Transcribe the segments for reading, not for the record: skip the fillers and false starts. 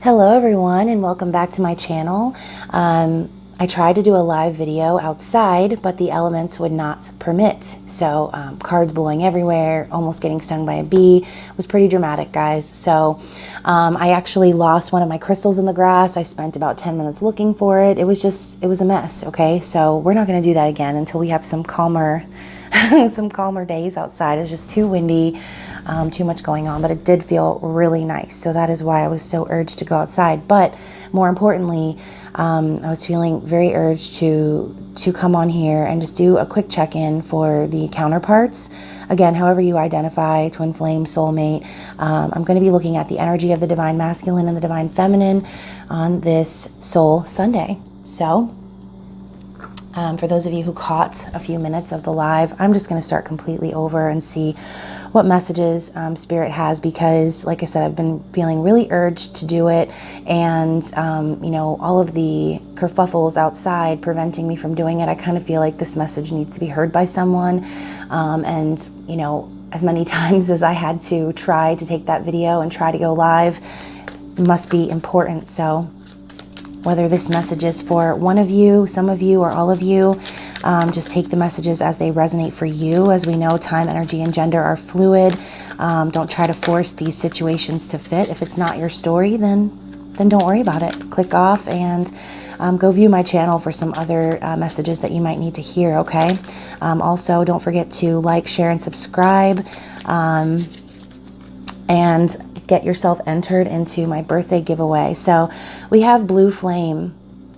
Hello everyone, and welcome back to my channel. I tried to do a live video outside, but the elements would not permit. So cards blowing everywhere, almost getting stung by a bee. It was pretty dramatic, guys. So I actually lost one of my crystals in the grass. I spent about 10 minutes looking for it. It was a mess, okay? So we're not gonna do that again until we have some calmer some calmer days outside. It's just too windy, too much going on, but it did feel really nice. So that is why I was so urged to go outside. But more importantly, I was feeling very urged to come on here and just do a quick check-in for the counterparts. Again, however you identify, twin flame, soulmate, I'm going to be looking at the energy of the divine masculine and the divine feminine on this Soul Sunday. So for those of you who caught a few minutes of the live, I'm just going to start completely over and see what messages Spirit has, because like I said, I've been feeling really urged to do it, and you know, all of the kerfuffles outside preventing me from doing it. I kind of feel like this message needs to be heard by someone, and you know, as many times as I had to try to take that video and try to go live, it must be important. So whether this message is for one of you, some of you, or all of you, just take the messages as they resonate for you. As we know, time, energy, and gender are fluid. Don't try to force these situations to fit. If it's not your story, then don't worry about it. Click off and go view my channel for some other messages that you might need to hear, okay? Also, don't forget to like, share, and subscribe. And get yourself entered into my birthday giveaway. So we have blue flame.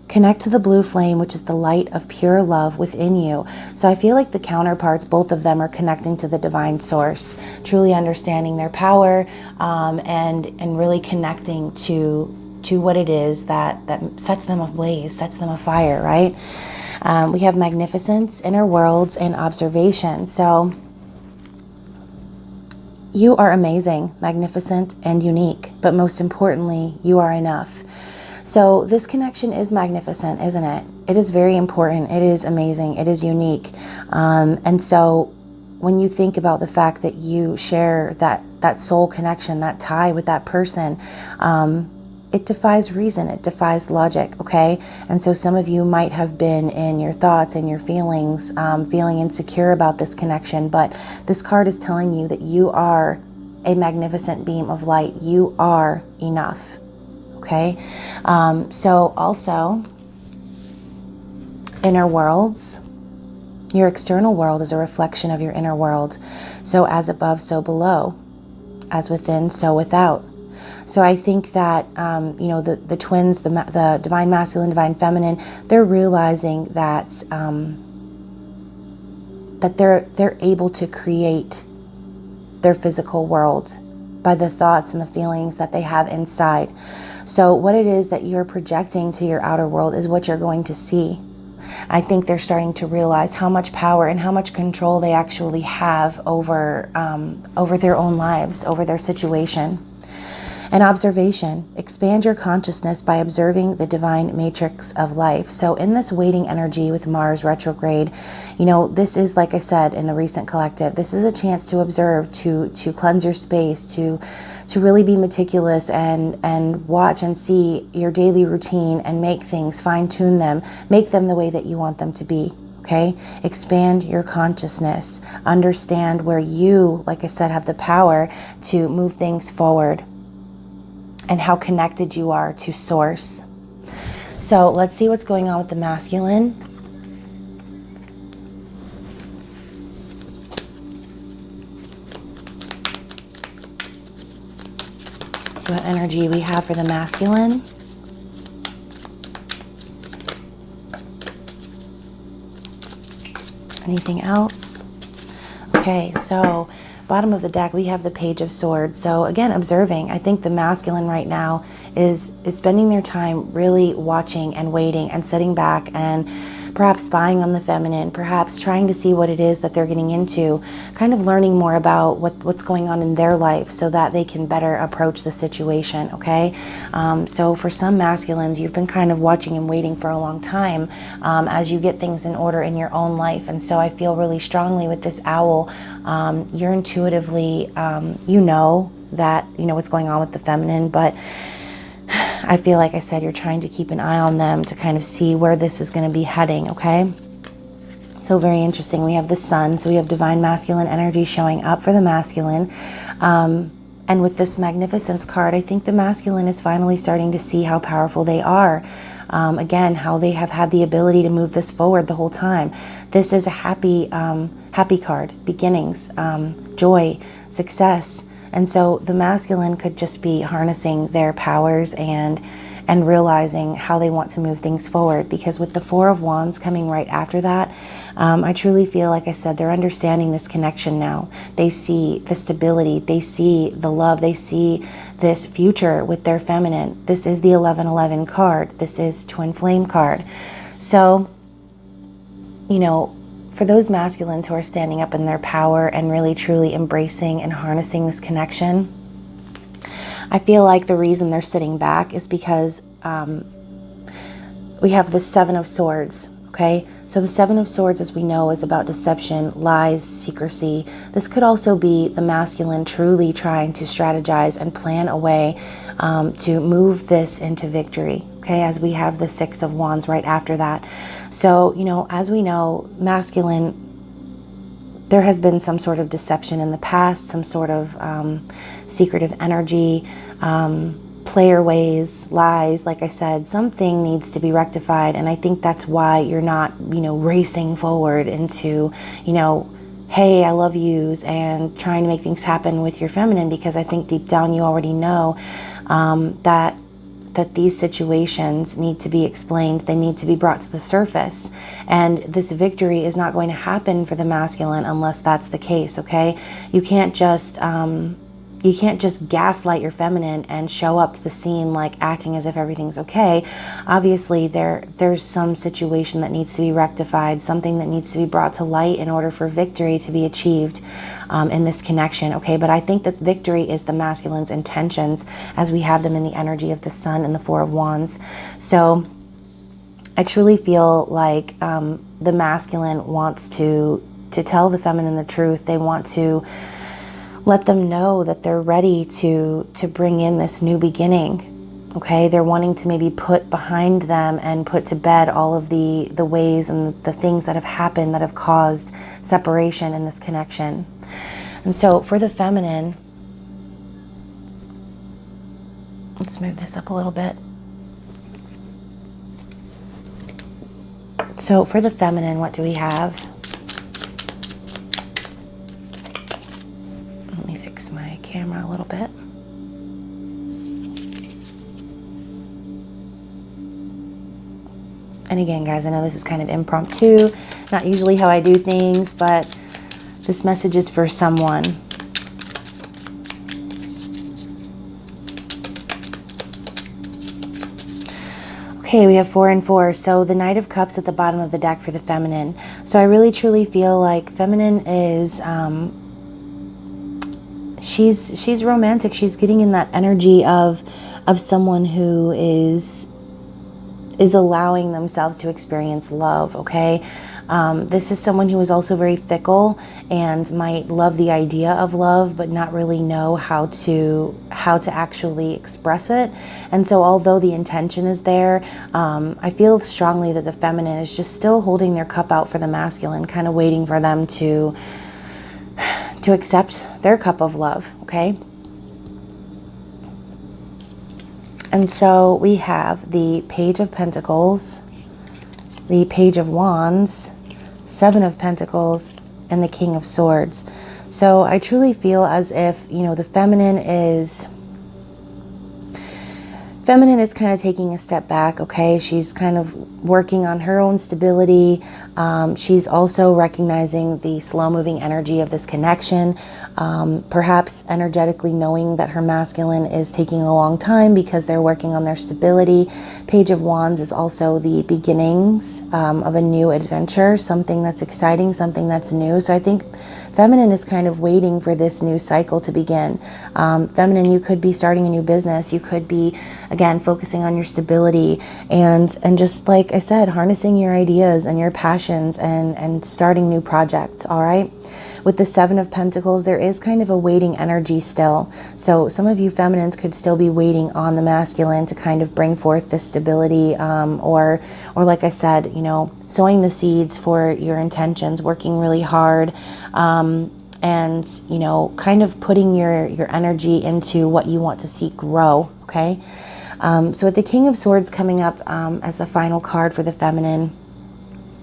Connect to the blue flame, which is the light of pure love within you. So I feel like the counterparts, both of them, are connecting to the divine source, truly understanding their power, and really connecting to what it is that sets them ablaze, sets them afire, right? We have magnificence, inner worlds, and observation. So you are amazing, magnificent, and unique, but most importantly, you are enough. So this connection is magnificent, isn't it? It is very important. It is amazing. It is unique. And so when you think about the fact that you share that soul connection, that tie with that person, it defies reason. It defies logic, okay? And so some of you might have been in your thoughts and your feelings, feeling insecure about this connection, but this card is telling you that you are a magnificent beam of light. You are enough, okay? So also, inner worlds. Your external world is a reflection of your inner world. So as above, so below. As within, so without. So I think that, you know, the twins, the divine masculine, divine feminine, they're realizing that, that they're able to create their physical world by the thoughts and the feelings that they have inside. So what it is that you're projecting to your outer world is what you're going to see. I think they're starting to realize how much power and how much control they actually have over their own lives, over their situation. And observation. Expand your consciousness by observing the divine matrix of life. So in this waiting energy with Mars retrograde, you know, this is, like I said in the recent collective, this is a chance to observe, to cleanse your space, to really be meticulous and watch and see your daily routine and make things, fine-tune them, make them the way that you want them to be. Okay, expand your consciousness, understand where you, like I said, have the power to move things forward, and how connected you are to source. So let's see what's going on with the masculine. Let's see what energy we have for the masculine. Anything else? Okay, so bottom of the deck, we have the Page of Swords. So again, observing. I think the masculine right now is spending their time really watching and waiting and sitting back and perhaps spying on the feminine, perhaps trying to see what it is that they're getting into, kind of learning more about what's going on in their life so that they can better approach the situation, okay? So for some masculines, you've been kind of watching and waiting for a long time as you get things in order in your own life. And so I feel really strongly with this owl, you're intuitively, you know what's going on with the feminine, but I feel like I said, you're trying to keep an eye on them to kind of see where this is going to be heading, okay? So very interesting. We have the sun, so we have divine masculine energy showing up for the masculine. And with this magnificence card, I think the masculine is finally starting to see how powerful they are. Again, how they have had the ability to move this forward the whole time. This is a happy card, beginnings, joy, success. And so the masculine could just be harnessing their powers and realizing how they want to move things forward. Because with the Four of Wands coming right after that, I truly feel, like I said, they're understanding this connection now. They see the stability, they see the love, they see this future with their feminine. This is the 1111 card. This is twin flame card. So, you know, for those masculines who are standing up in their power and really truly embracing and harnessing this connection, I feel like the reason they're sitting back is because we have the Seven of Swords, okay? So the Seven of Swords, as we know, is about deception, lies, secrecy. This could also be the masculine truly trying to strategize and plan a way to move this into victory, okay? As we have the Six of Wands right after that. So, you know, as we know, masculine, there has been some sort of deception in the past, some sort of secretive energy, player ways, lies. Like I said, something needs to be rectified. And I think that's why you're not, you know, racing forward into, you know, hey, I love yous, and trying to make things happen with your feminine, because I think deep down you already know that these situations need to be explained. They need to be brought to the surface. And this victory is not going to happen for the masculine unless that's the case, okay? You can't just gaslight your feminine and show up to the scene like acting as if everything's okay. Obviously, there's some situation that needs to be rectified, something that needs to be brought to light in order for victory to be achieved in this connection, okay? But I think that victory is the masculine's intentions as we have them in the energy of the sun and the Four of Wands. So I truly feel like the masculine wants to tell the feminine the truth. They want to let them know that they're ready to bring in this new beginning. Okay, they're wanting to maybe put behind them and put to bed all of the ways and the things that have happened that have caused separation in this connection. And so for the feminine, let's move this up a little bit. So for the feminine, what do we have? Let me fix my camera a little bit. And again, guys, I know this is kind of impromptu, not usually how I do things, but this message is for someone. Okay, we have 4 and 4. So the Knight of Cups at the bottom of the deck for the feminine. So I really truly feel like feminine is, she's romantic. She's getting in that energy of someone who is allowing themselves to experience love, okay? This is someone who is also very fickle and might love the idea of love, but not really know how to actually express it. And so although the intention is there, I feel strongly that the feminine is just still holding their cup out for the masculine, kind of waiting for them to accept their cup of love, okay? And so we have the Page of Pentacles, the Page of Wands, 7 of Pentacles, and the King of Swords. So I truly feel as if, you know, the feminine is kind of taking a step back, okay? She's kind of working on her own stability. She's also recognizing the slow-moving energy of this connection, perhaps energetically knowing that her masculine is taking a long time because they're working on their stability. Page of Wands is also the beginnings of a new adventure, something that's exciting, something that's new. So I think feminine is kind of waiting for this new cycle to begin. Feminine, you could be starting a new business. You could be Again, focusing on your stability and just like I said, harnessing your ideas and your passions and starting new projects, all right? With the Seven of Pentacles, there is kind of a waiting energy still. So some of you feminines could still be waiting on the masculine to kind of bring forth this stability, or like I said, you know, sowing the seeds for your intentions, working really hard, and, you know, kind of putting your energy into what you want to see grow, okay? So with the King of Swords coming up as the final card for the feminine,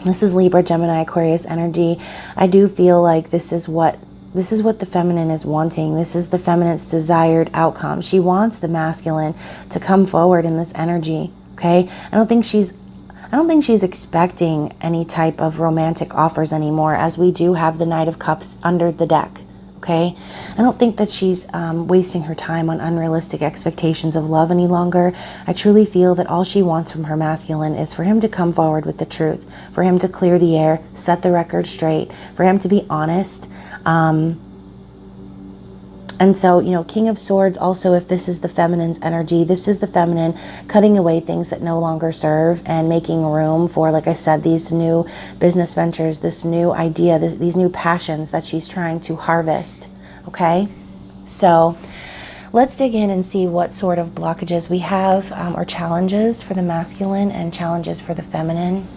this is Libra, Gemini, Aquarius energy. I do feel like this is what the feminine is wanting. This is the feminine's desired outcome. She wants the masculine to come forward in this energy, okay? I don't think she's expecting any type of romantic offers anymore, as we do have the Knight of Cups under the deck, okay? I don't think that she's wasting her time on unrealistic expectations of love any longer. I truly feel that all she wants from her masculine is for him to come forward with the truth, for him to clear the air, set the record straight, for him to be honest. And so, you know, King of Swords, also, if this is the feminine's energy, this is the feminine cutting away things that no longer serve and making room for, like I said, these new business ventures, this new idea, these new passions that she's trying to harvest, okay? So let's dig in and see what sort of blockages we have, or challenges for the masculine and challenges for the feminine.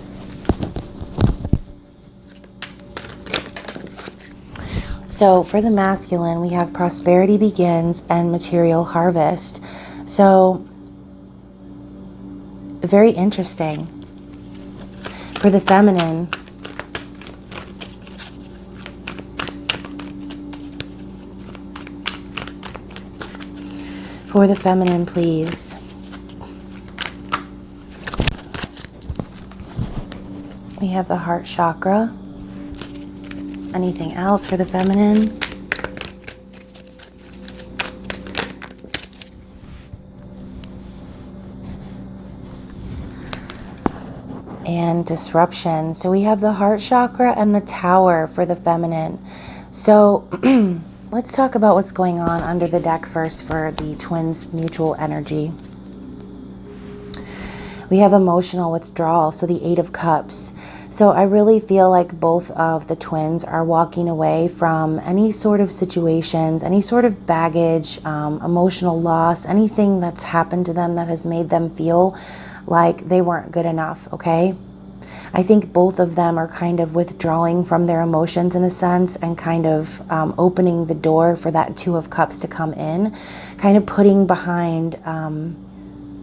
So for the masculine, we have prosperity begins and material harvest. So very interesting. For the feminine, please. We have the heart chakra. Anything else for the feminine? And disruption. So we have the heart chakra and the Tower for the feminine. So let's talk about what's going on under the deck first for the twins' mutual energy. We have emotional withdrawal, so the Eight of Cups. So I really feel like both of the twins are walking away from any sort of situations, any sort of baggage, emotional loss, anything that's happened to them that has made them feel like they weren't good enough, okay? I think both of them are kind of withdrawing from their emotions in a sense and kind of opening the door for that Two of Cups to come in, kind of putting behind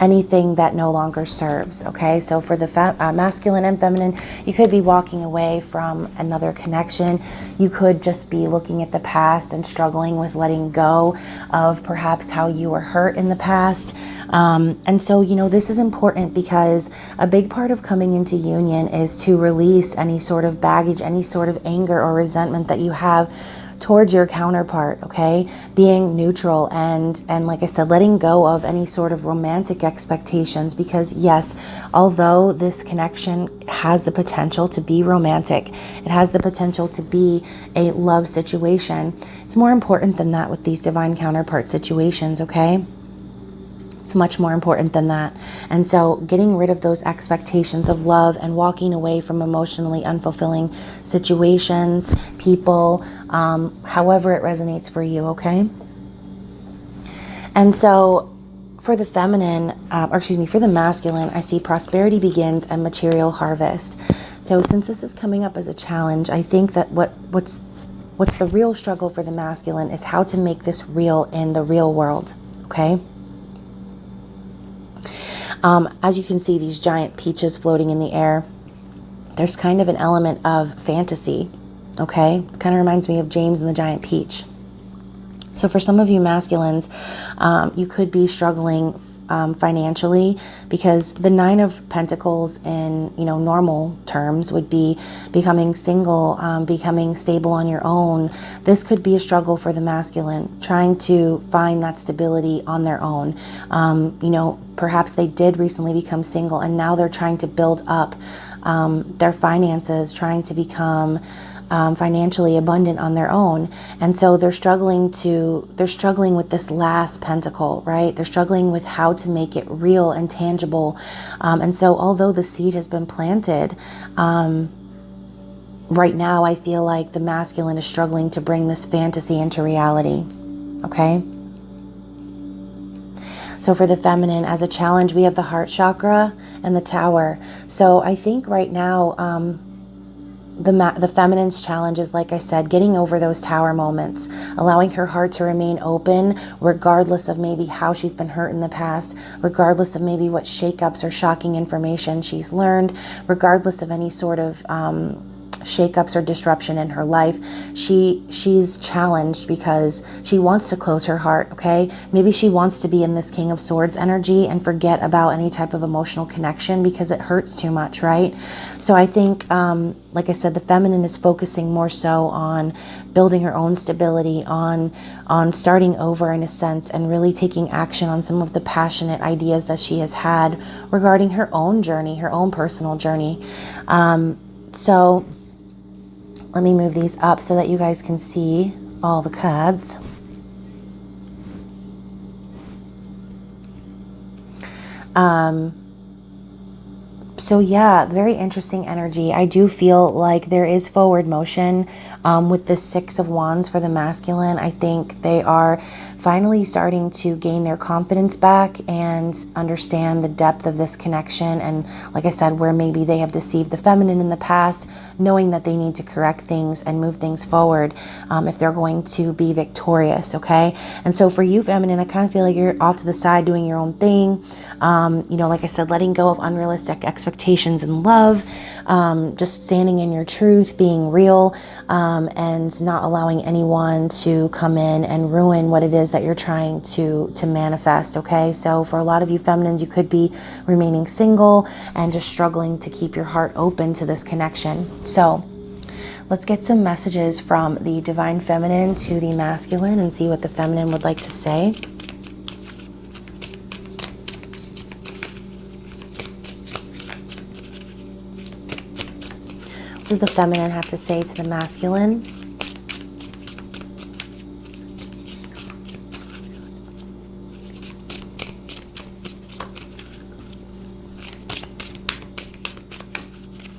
anything that no longer serves, okay? So for the masculine and feminine, you could be walking away from another connection. You could just be looking at the past and struggling with letting go of perhaps how you were hurt in the past. And so, you know, this is important because a big part of coming into union is to release any sort of baggage, any sort of anger or resentment that you have towards your counterpart, okay? Being neutral and like I said, letting go of any sort of romantic expectations, because yes, although this connection has the potential to be romantic, it has the potential to be a love situation, it's more important than that with these divine counterpart situations, okay? It's much more important than that. And so getting rid of those expectations of love and walking away from emotionally unfulfilling situations, people, however it resonates for you, okay? And so for the feminine, for the masculine, I see prosperity begins and material harvest. So since this is coming up as a challenge, I think that what's the real struggle for the masculine is how to make this real in the real world, okay? As you can see, these giant peaches floating in the air, there's kind of an element of fantasy, okay? It kind of reminds me of James and the Giant Peach. So for some of you masculines, you could be struggling financially, because the Nine of Pentacles in, you know, normal terms would be becoming single, becoming stable on your own. This could be a struggle for the masculine, trying to find that stability on their own. You know, perhaps they did recently become single and now they're trying to build up their finances, trying to become financially abundant on their own. And so they're struggling with this last pentacle, right? They're struggling with how to make it real and tangible. And so although the seed has been planted, right now I feel like the masculine is struggling to bring this fantasy into reality. Okay? So for the feminine, as a challenge, we have the heart chakra and the tower. So I think right now, the feminine's challenge is, like I said, getting over those tower moments, allowing her heart to remain open, regardless of maybe how she's been hurt in the past, regardless of maybe what shakeups or shocking information she's learned, regardless of any sort of shakeups or disruption in her life. She's challenged because she wants to close her heart, okay? Maybe she wants to be in this King of Swords energy and forget about any type of emotional connection because it hurts too much, right? So I think, like I said, the feminine is focusing more so on building her own stability, on starting over in a sense, and really taking action on some of the passionate ideas that she has had regarding her own journey, her own personal journey. So let me move these up so that you guys can see all the cards. So yeah, very interesting energy. I do feel like there is forward motion with the Six of Wands for the masculine. I think they are finally starting to gain their confidence back and understand the depth of this connection. And like I said, where maybe they have deceived the feminine in the past, knowing that they need to correct things and move things forward if they're going to be victorious, okay? And so for you, feminine, I kind of feel like you're off to the side doing your own thing. You know, like I said, letting go of unrealistic expectations in love, just standing in your truth, being real, and not allowing anyone to come in and ruin what it is that you're trying to manifest, okay? So for a lot of you feminines, you could be remaining single and just struggling to keep your heart open to this connection. So let's get some messages from the divine feminine to the masculine and see what the feminine would like to say. What does the feminine have to say to the masculine?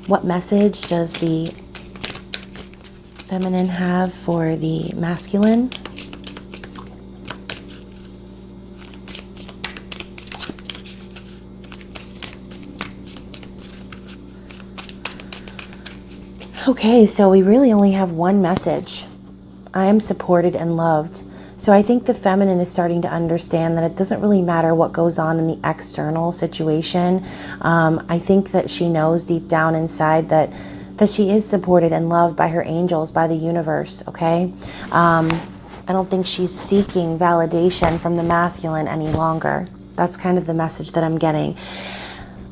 What message does the feminine have for the masculine? Okay, so we really only have one message. I am supported and loved. So I think the feminine is starting to understand that it doesn't really matter what goes on in the external situation. I think that she knows deep down inside that she is supported and loved by her angels, by the universe, okay? I don't think she's seeking validation from the masculine any longer. That's kind of the message that I'm getting.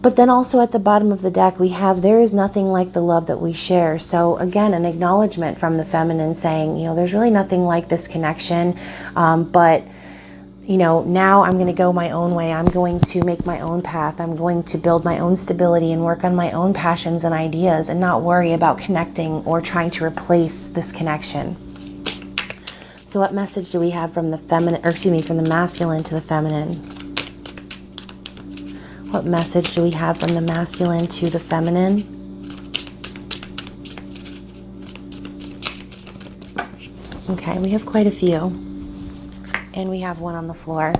But then also at the bottom of the deck, we have, there is nothing like the love that we share. So again, an acknowledgement from the feminine saying, you know, there's really nothing like this connection. But, you know, now I'm going to go my own way. I'm going to make my own path. I'm going to build my own stability and work on my own passions and ideas and not worry about connecting or trying to replace this connection. So what message do we have from the feminine, or excuse me, from the masculine to the feminine? What message do we have from the masculine to the feminine? Okay, we have quite a few. And we have one on the floor.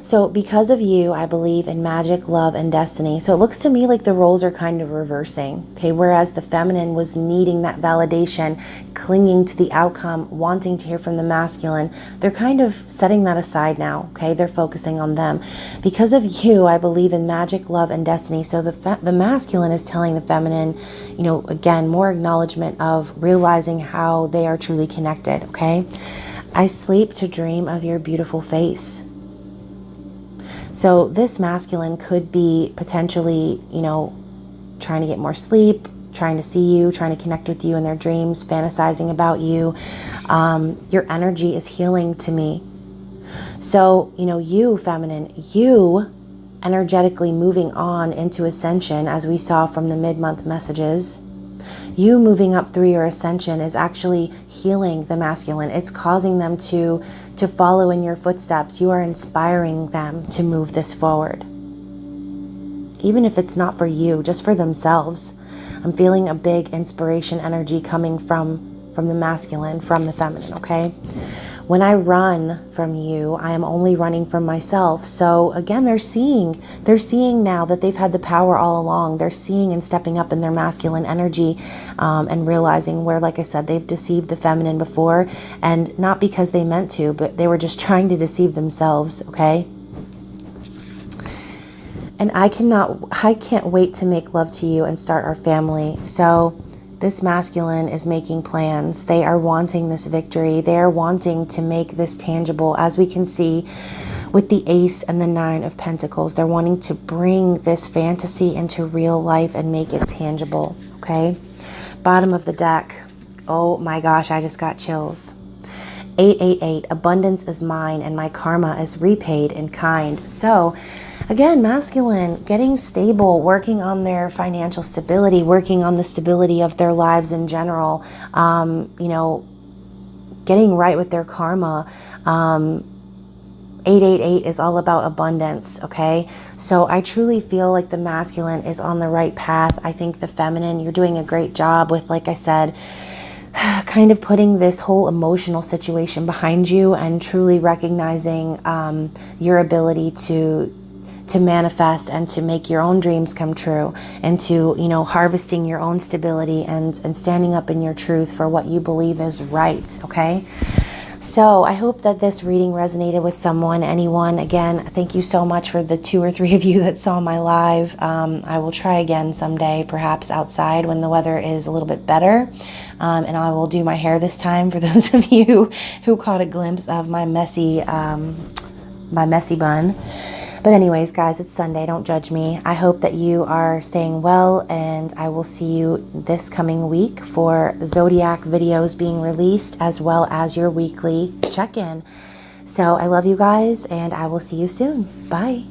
So because of you, I believe in magic, love, and destiny. So it looks to me like the roles are kind of reversing. Okay, whereas the feminine was needing that validation, clinging to the outcome, wanting to hear from the masculine, they're kind of setting that aside now. Okay, they're focusing on them. Because of you, I believe in magic, love, and destiny. So the masculine is telling the feminine, you know, again, more acknowledgement of realizing how they are truly connected. Okay, I sleep to dream of your beautiful face. So this masculine could be potentially, you know, trying to get more sleep, trying to see you, trying to connect with you in their dreams, fantasizing about you. Your energy is healing to me. So, you know, you, feminine, you energetically moving on into ascension, as we saw from the mid-month messages. You moving up through your ascension is actually healing the masculine. It's causing them to follow in your footsteps. You are inspiring them to move this forward. Even if it's not for you, just for themselves. I'm feeling a big inspiration energy coming from the masculine, from the feminine, okay? When I run from you, I am only running from myself. So again, they're seeing now that they've had the power all along. They're seeing and stepping up in their masculine energy and realizing where, like I said, they've deceived the feminine before, and not because they meant to, but they were just trying to deceive themselves, okay? And I can't wait to make love to you and start our family. So this masculine is making plans. They are wanting this victory. They are wanting to make this tangible. As we can see with the Ace and the Nine of Pentacles, they're wanting to bring this fantasy into real life and make it tangible, okay? Bottom of the deck. Oh my gosh, I just got chills. 888, abundance is mine and my karma is repaid in kind. So again, masculine, getting stable, working on their financial stability, working on the stability of their lives in general, you know, getting right with their karma. 888 is all about abundance, okay? So I truly feel like the masculine is on the right path. I think the feminine, you're doing a great job with, like I said, kind of putting this whole emotional situation behind you and truly recognizing your ability to manifest and to make your own dreams come true, and to, you know, harvesting your own stability and standing up in your truth for what you believe is right, okay? So I hope that this reading resonated with someone, anyone. Again, thank you so much for the 2 or 3 of you that saw my live. I will try again someday, perhaps outside when the weather is a little bit better. And I will do my hair this time for those of you who caught a glimpse of my messy bun. But anyways, guys, it's Sunday. Don't judge me. I hope that you are staying well, and I will see you this coming week for Zodiac videos being released, as well as your weekly check-in. So I love you guys, and I will see you soon. Bye.